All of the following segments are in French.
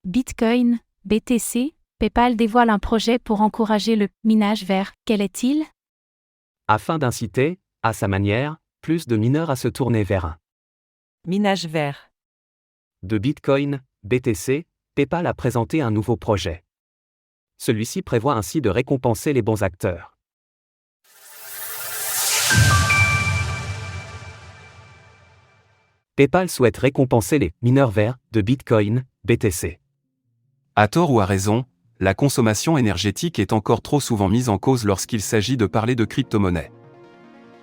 Bitcoin, BTC, PayPal dévoile un projet pour encourager le minage vert. Quel est-il? Afin d'inciter, à sa manière, plus de mineurs à se tourner vers un minage vert. de Bitcoin, BTC, PayPal a présenté un nouveau projet. Celui-ci prévoit ainsi de récompenser les bons acteurs. PayPal souhaite récompenser les mineurs verts de Bitcoin, BTC. À tort ou à raison, la consommation énergétique est encore trop souvent mise en cause lorsqu'il s'agit de parler de crypto-monnaie.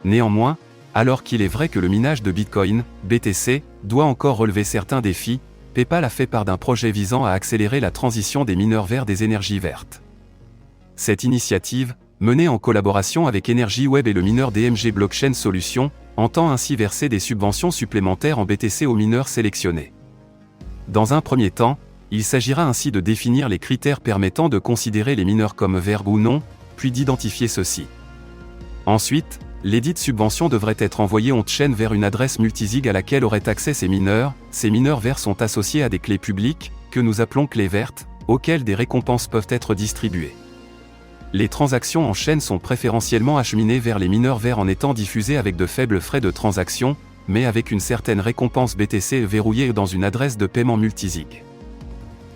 Néanmoins, alors qu'il est vrai que le minage de Bitcoin, BTC, doit encore relever certains défis, PayPal a fait part d'un projet visant à accélérer la transition des mineurs vers des énergies vertes. Cette initiative, menée en collaboration avec EnergyWeb et le mineur DMG Blockchain Solutions, entend ainsi verser des subventions supplémentaires en BTC aux mineurs sélectionnés. Dans un premier temps, il s'agira ainsi de définir les critères permettant de considérer les mineurs comme verts ou non, puis d'identifier ceux-ci. Ensuite, lesdites subventions devraient être envoyées on-chain vers une adresse multisig à laquelle auraient accès ces mineurs. Ces mineurs verts sont associés à des clés publiques, que nous appelons clés vertes, auxquelles des récompenses peuvent être distribuées. Les transactions en chaîne sont préférentiellement acheminées vers les mineurs verts en étant diffusées avec de faibles frais de transaction, mais avec une certaine récompense BTC verrouillée dans une adresse de paiement multisig.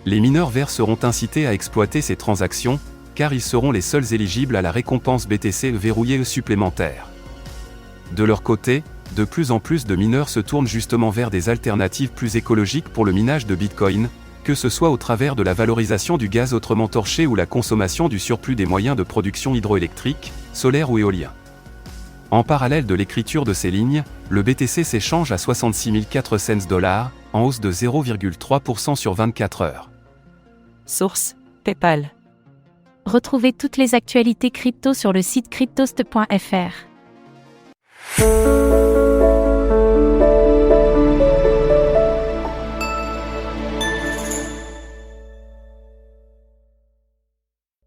Les mineurs verts seront incités à exploiter ces transactions, car ils seront les seuls éligibles à la récompense BTC verrouillée supplémentaire. De leur côté, de plus en plus de mineurs se tournent justement vers des alternatives plus écologiques pour le minage de Bitcoin, que ce soit au travers de la valorisation du gaz autrement torché ou la consommation du surplus des moyens de production hydroélectrique, solaire ou éolien. En parallèle de l'écriture de ces lignes, le BTC s'échange à 66 400 $, en hausse de 0,3% sur 24 heures. Source: PayPal. Retrouvez toutes les actualités crypto sur le site cryptost.fr.